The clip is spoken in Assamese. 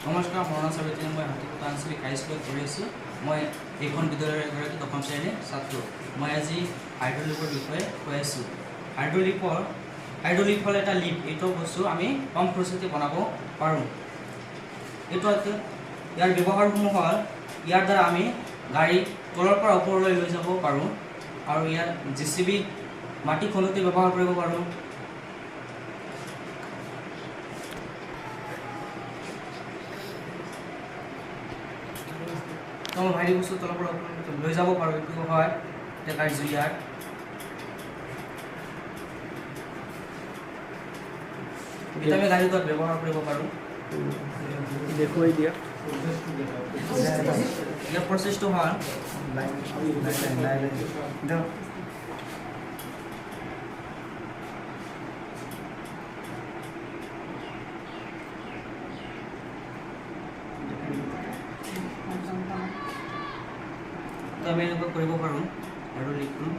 নমস্কাৰ, মৰণা চাবিত্ৰী। মই হাতীপোতা আঞ্চলিক হাইস্কুলত পঢ়ি আছোঁ। মই এইখন বিদ্যালয়ৰ এগৰাকী দশম শ্ৰেণীৰ ছাত্ৰ। মই আজি হাইড্ৰলিকৰ বিষয়ে কৈ আছোঁ। হাইড্ৰলিক হ'ল এটা লিফ্ট। এইটো বস্তু আমি কম খৰচতে বনাব পাৰোঁ। ইয়াৰ ব্যৱহাৰসমূহ হ'ল, ইয়াৰ দ্বাৰা আমি গাড়ী তলৰ পৰা ওপৰলৈ লৈ যাব পাৰোঁ আৰু ইয়াৰ JCB মাটি খন্দোতে ব্যৱহাৰ কৰিব পাৰোঁ। মই ভাৰী বস্তু তলৰ পৰা লৈ যাব পাৰোঁ। এইটো হয় এটা কাৰ্য ইয়াৰ। এটা আমি গাড়ীত ব্যৱহাৰ কৰিব পাৰোঁ। দেখুৱাই দিয়া। ইয়াৰ প্ৰচেছটো হ'ল, আমি এনেকুৱা কৰিব পাৰোঁ আৰু লিখোঁ।